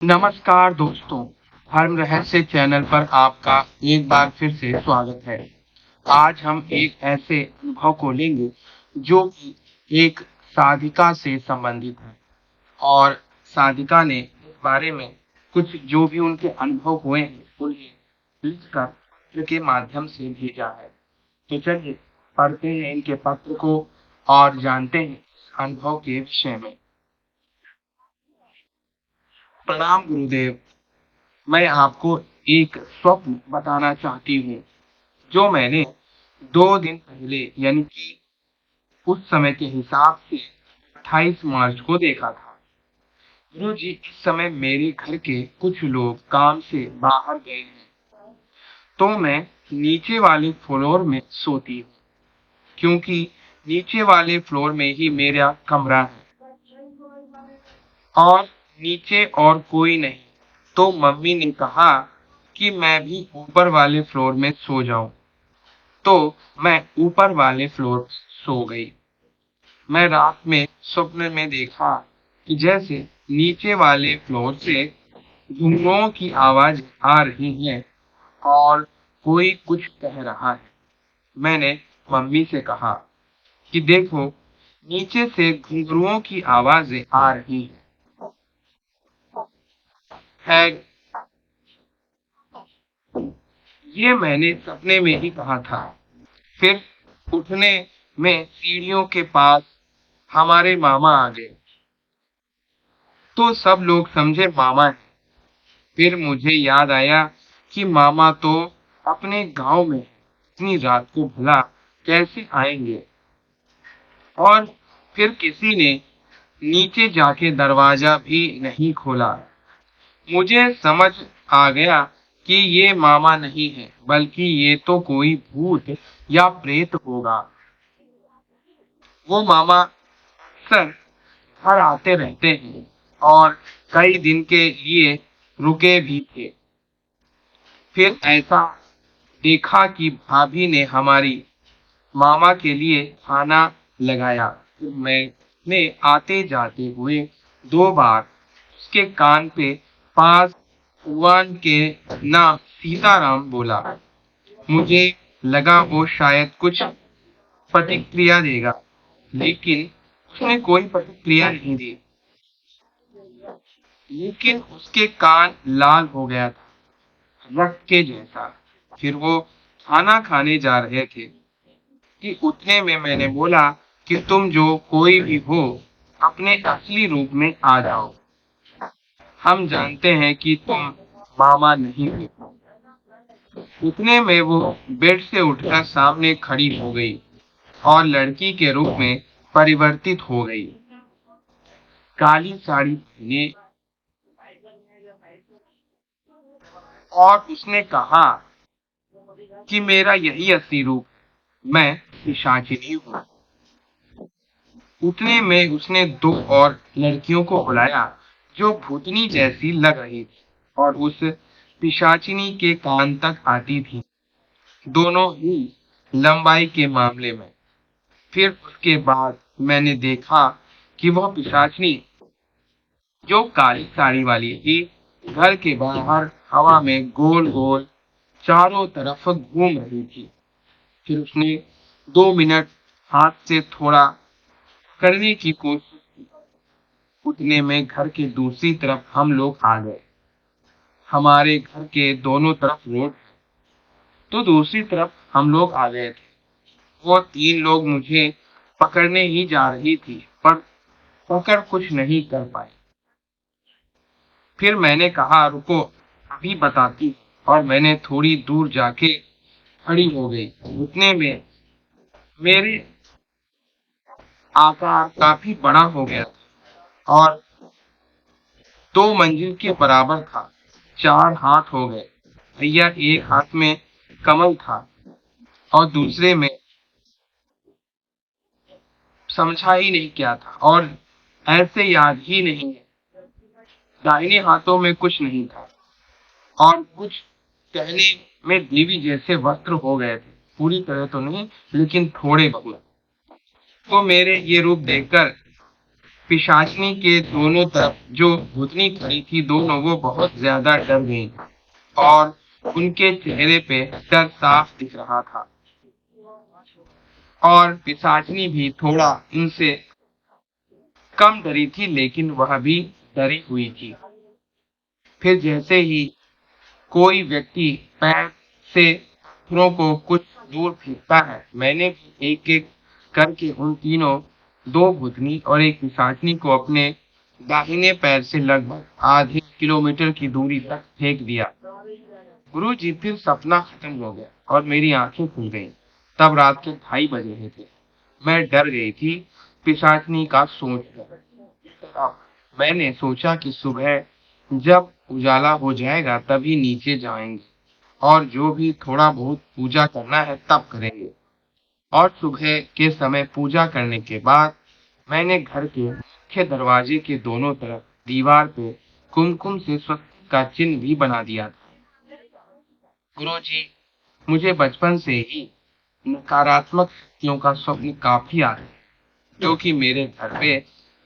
नमस्कार दोस्तों, धर्म रहस्य चैनल पर आपका एक बार फिर से स्वागत है। आज हम एक ऐसे अनुभव को लेंगे जो कि एक साधिका से संबंधित है और साधिका ने इस बारे में कुछ जो भी उनके अनुभव हुए हैं उन्हें लिखकर पत्र के माध्यम से भेजा है। तो चलिए पढ़ते हैं इनके पत्र को और जानते हैं इस अनुभव के विषय में। प्रणाम गुरुदेव, मैं आपको एक स्वप्न बताना चाहती हूँ जो मैंने 2 दिन पहले यानी कि उस समय के हिसाब से 28 मार्च को देखा था। गुरु जी, इस समय मेरे घर के कुछ लोग काम से बाहर गए हैं, तो मैं नीचे वाले फ्लोर में सोती हूँ क्योंकि नीचे वाले फ्लोर में ही मेरा कमरा है और नीचे और कोई नहीं। तो मम्मी ने कहा कि मैं भी ऊपर वाले फ्लोर में सो जाऊं, तो मैं ऊपर वाले फ्लोर पर सो गई। मैं रात में स्वप्न में देखा कि जैसे नीचे वाले फ्लोर से घुंघरुओं की आवाज आ रही है और कोई कुछ कह रहा है। मैंने मम्मी से कहा कि देखो, नीचे से घुंघरुओं की आवाजें आ रही है। ये मैंने सपने में ही कहा था। फिर उठने में सीढ़ियों के पास हमारे मामा आ गए, तो सब लोग समझे मामा है। फिर मुझे याद आया कि मामा तो अपने गांव में है, इतनी रात को भला कैसे आएंगे। और फिर किसी ने नीचे जाके दरवाजा भी नहीं खोला। मुझे समझ आ गया कि ये मामा नहीं है, बल्कि ये तो कोई भूत या प्रेत होगा। वो मामा अक्सर घर आते रहते हैं और कई दिन के लिए रुके भी थे। फिर ऐसा देखा कि भाभी ने हमारी मामा के लिए खाना लगाया। फिर मैंने आते जाते हुए 2 बार उसके कान पे पास भगवान के नाम सीताराम बोला। मुझे लगा वो शायद कुछ प्रतिक्रिया देगा, लेकिन उसने कोई प्रतिक्रिया नहीं दी। लेकिन उसके कान लाल हो गया था, रक्त के जैसा। फिर वो खाना खाने जा रहे थे कि उतने में मैंने बोला कि तुम जो कोई भी हो, अपने असली रूप में आ जाओ। हम जानते हैं कि तुम मामा नहीं हो। उतने में वो बेड से उठकर सामने खड़ी हो गई और लड़की के रूप में परिवर्तित हो गई। काली साड़ी पहने और उसने कहा कि मेरा यही असली रूप, मैं पिशाचिनी हूँ। उतने में उसने 2 और लड़कियों को बुलाया जो भूतनी जैसी लग रही थी और उस पिशाचिनी के कान तक आती थी, दोनों ही लंबाई के मामले में। फिर उसके बाद मैंने देखा कि वह पिशाचिनी जो काली साड़ी वाली थी, घर के बाहर हवा में गोल गोल चारों तरफ घूम रही थी। फिर उसने 2 मिनट हाथ से थोड़ा करने की कोशिश की। उतने में घर के दूसरी तरफ हम लोग आ गए। हमारे घर के दोनों तरफ रोड, तो दूसरी तरफ हम लोग आ गए थे। वो 3 लोग मुझे पकड़ने ही जा रही थी, पर पकड़ कुछ नहीं कर पाए। फिर मैंने कहा रुको, अभी बताती, और मैंने थोड़ी दूर जाके खड़ी हो गई। उतने में मेरे आकार काफी बड़ा हो गया था और 2 मंजिल के बराबर था। 4 हाथ हो गए भैया। एक हाथ में कमल था और दूसरे में समझा ही नहीं क्या था, और ऐसे याद ही नहीं है। दाहिने हाथों में कुछ नहीं था और कुछ कहने में देवी जैसे वस्त्र हो गए थे, पूरी तरह तो नहीं लेकिन थोड़े बहुत। तो मेरे ये रूप देखकर पिशाचिनी के दोनों तरफ जो भूतनी खड़ी थी, दोनों वो बहुत ज्यादा डर गईं और उनके चेहरे पे डर साफ दिख रहा था। और पिशाचिनी भी थोड़ा उनसे कम डरी थी, लेकिन वह भी डरी हुई थी। फिर जैसे ही कोई व्यक्ति पैर से पत्थरों को कुछ दूर फेंकता है, मैंने भी एक एक करके उन तीनों, दो भूतनी और एक पिशाचिनी को अपने दाहिने पैर से लगभग आधे किलोमीटर की दूरी तक फेंक दिया। गुरुजी, फिर सपना खत्म हो गया और मेरी आंखें खुल गईं। तब रात के 2:30 बज रहे थे। मैं डर गई थी पिशाचिनी का सोचकर। अब मैंने सोचा कि सुबह जब उजाला हो जाएगा तभी नीचे जाएंगे और जो भी थोड़ा बहुत पूजा करना है तब करेंगे। और सुबह के समय पूजा करने के बाद मैंने घर के मुख्य दरवाजे के दोनों तरफ दीवार पे कुमकुम से स्वस्तिक का चिन्ह भी बना दिया था। गुरुजी, मुझे बचपन से ही नकारात्मक शक्तियों का स्वप्न काफी आता है, जो कि मेरे घर पे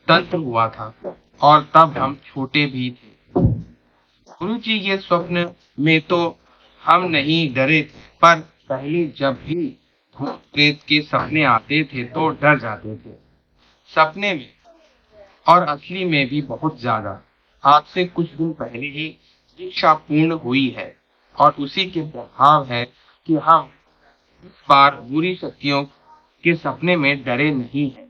तंत्र हुआ था और तब हम छोटे भी थे। गुरुजी, ये स्वप्न में तो हम नहीं डरे थे, पर पहले जब भी भूत प्रेत के सपने आते थे तो डर जाते थे। सपने में और असली में भी बहुत ज्यादा। आज से कुछ दिन पहले ही दीक्षा पूर्ण हुई है और उसी के प्रभाव है कि हम इस बार बुरी शक्तियों के सपने में डरे नहीं हैं।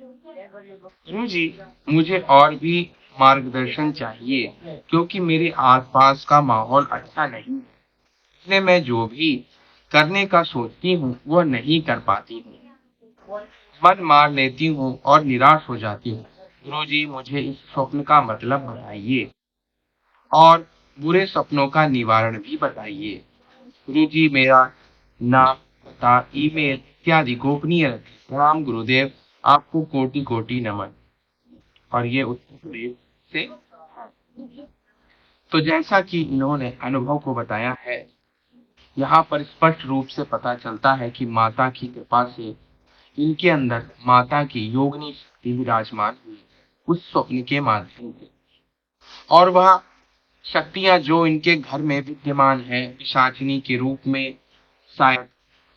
गुरु जी, मुझे और भी मार्गदर्शन चाहिए, क्योंकि मेरे आसपास का माहौल अच्छा नहीं है, इसलिए मैं जो भी करने का सोचती हूँ वह नहीं कर पाती हूँ। मन मार लेती हूँ और निराश हो जाती हूँ। गुरु जी, मुझे इस स्वप्न का मतलब बताइए और बुरे सपनों का निवारण भी बताइए। गुरु जी, मेरा नाम, पता, ईमेल इत्यादि गोपनीय रखें। राम गुरुदेव, आपको कोटि कोटि नमन। और ये उत्तर प्रदेश से। तो जैसा कि इन्होंने अनुभव को बताया है, यहाँ पर स्पष्ट रूप से पता चलता है कि माता की कृपा से इनके अंदर माता की योगिनी शक्ति विराजमान हुई उस स्वप्न के माध्यम से। और वह शक्तियां जो इनके घर में विद्यमान है पिशाचिनी के रूप में, शायद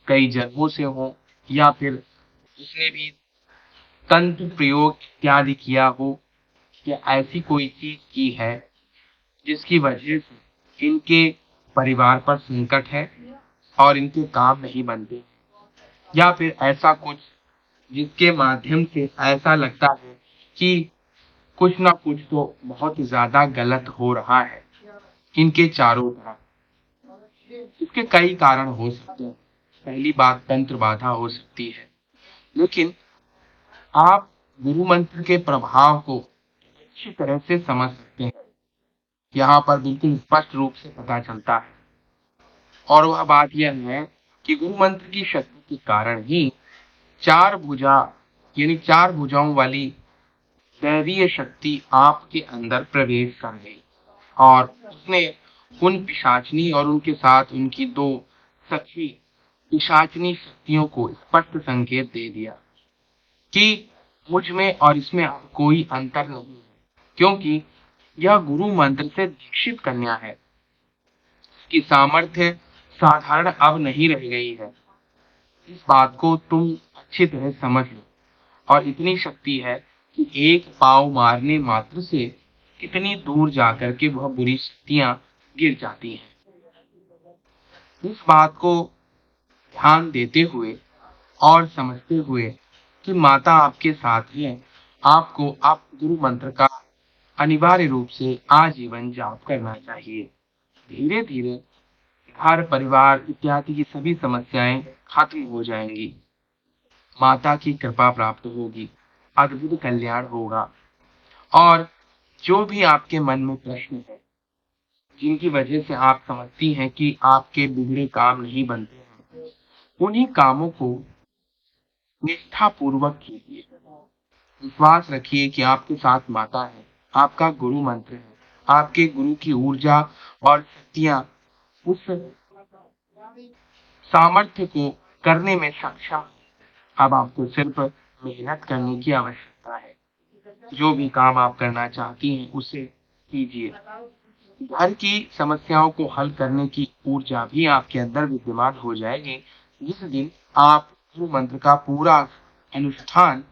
कई जन्मों से हो, या फिर उसने भी तंत्र प्रयोग इत्यादि किया हो, या ऐसी कोई चीज की है जिसकी वजह से इनके परिवार पर संकट है और इनके काम नहीं बनते, या फिर ऐसा कुछ जिसके माध्यम से ऐसा लगता है कि कुछ ना कुछ तो बहुत ज्यादा गलत हो रहा है इनके चारों तरफ। इसके कई कारण हो सकते हैं। पहली बात, तंत्र बाधा हो सकती है, लेकिन आप गुरु मंत्र के प्रभाव को अच्छी तरह से समझ सकते हैं। यहाँ पर बिल्कुल स्पष्ट रूप से पता चलता है। और वह बात यह है कि गुरु मंत्र की शक्ति के कारण ही चार भुजा, यानी चार भुजाओं वाली दैवीय शक्ति आपके अंदर प्रवेश कर गई और उसने उन पिशाचिनी और उनके साथ उनकी दो सखी पिशाचिनी शक्तियों को स्पष्ट संकेत दे दिया कि मुझ में और इसमें कोई अंतर नहीं है, क्योंकि यह गुरु मंत्र से दीक्षित कन्या है। इसकी सामर्थ्य साधारण अब नहीं रह गई है। इस बात को तुम अच्छी तरह समझ लो। और इतनी शक्ति है कि एक पाव मारने मात्र से कितनी दूर जाकर के वह बुरी शक्तियां गिर जाती हैं। इस बात को ध्यान देते हुए और समझते हुए कि माता आपके साथ है, आपको आप गुरु मंत्र का अनिवार्य रूप से आजीवन जाप करना चाहिए। धीरे धीरे घर परिवार इत्यादि की सभी समस्याएं खत्म हो जाएंगी, माता की कृपा प्राप्त होगी, अद्भुत कल्याण होगा। और जो भी आपके मन में प्रश्न है, जिनकी वजह से आप समझती हैं कि आपके बिगड़े काम नहीं बनते हैं, उन्हीं कामों को निष्ठा पूर्वक कीजिए। विश्वास रखिए कि आपके साथ माता है, आपका गुरु मंत्र है, आपके गुरु की ऊर्जा और शक्तियां उस सामर्थ्य को करने में सक्षम है। अब आपको सिर्फ मेहनत करने की आवश्यकता है। जो भी काम आप करना चाहती हैं उसे कीजिए। घर की समस्याओं को हल करने की ऊर्जा भी आपके अंदर विद्यमान हो जाएगी जिस दिन आप गुरु मंत्र का पूरा अनुष्ठान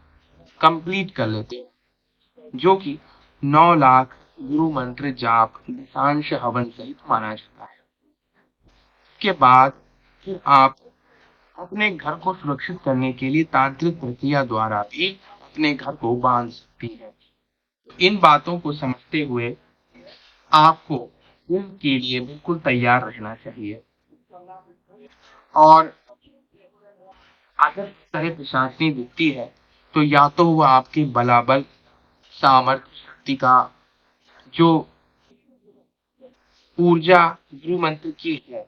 कंप्लीट कर लेते हैं, जो कि 9 लाख गुरु मंत्र जाप दशांश हवन सहित माना जाता है। इसके बाद फिर आप अपने घर को सुरक्षित करने के लिए तांत्रिक प्रक्रिया द्वारा भी अपने घर को बांध सकती है। इन बातों को समझते हुए आपको इनके लिए बिल्कुल तैयार रहना चाहिए। और अगर इस तरह पिशाचनी दिखती है तो या तो वह आपके बलाबल सामर्थ्य शक्ति का जो ऊर्जा गुरु मंत्र की है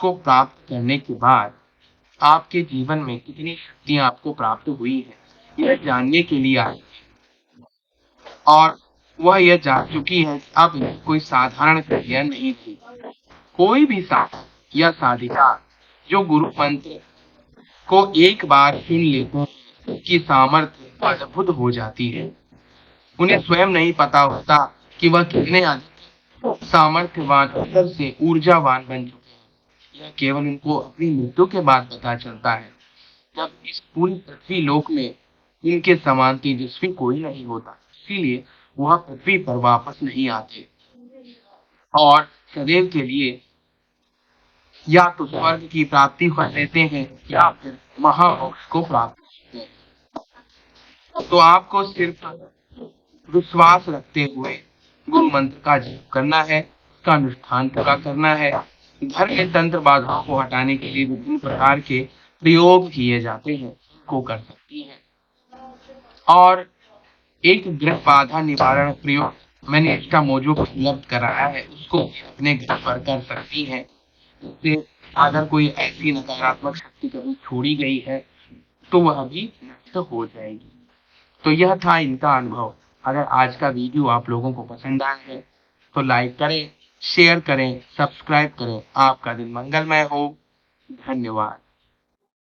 को प्राप्त करने के बाद आपके जीवन में कितनी शक्तियां आपको प्राप्त हुई है यह जानने के लिए आई और वह यह जान चुकी है कि अब यह कोई साधारण क्रिया नहीं थी। कोई भी साधक या साधिका जो गुरु मंत्र को एक बार सुन लेते हैं की सामर्थ्य अद्भुत हो जाती है। उन्हें स्वयं नहीं पता होता कि वह कितने अधिक सामर्थ्यवान अंदर से ऊर्जावान बन चुके हैं। यह केवल उनको अपनी मृत्यु के बाद पता चलता है, जब इस पूरी पृथ्वी लोक में इनके समान तेजस्वी कोई नहीं होता। इसीलिए वह पृथ्वी पर वापस नहीं आते और सदैव के लिए या तो स्वर्ग की प्राप्ति कर लेते हैं या फिर महामोक्ष को प्राप्त करते हैं। तो आपको सिर्फ विश्वास रखते हुए गुरु मंत्र का जप करना है, उसका अनुष्ठान पूरा करना है। घर में तंत्र बाधाओं को हटाने के लिए विभिन्न प्रकार के प्रयोग किए जाते हैं, को कर सकती है। और एक ग्रह बाधा निवारण प्रयोग मैंने इसका मोजो को उपलब्ध कराया है, उसको अपने घर पर कर सकती हैं। इससे अगर कोई ऐसी नकारात्मक शक्ति कभी छोड़ी गई है तो वह भी नष्ट हो जाएगी। तो यह था इनका अनुभव। अगर आज का वीडियो आप लोगों को पसंद आया है तो लाइक करें, शेयर करें, सब्सक्राइब करें। आपका दिन मंगलमय हो। धन्यवाद।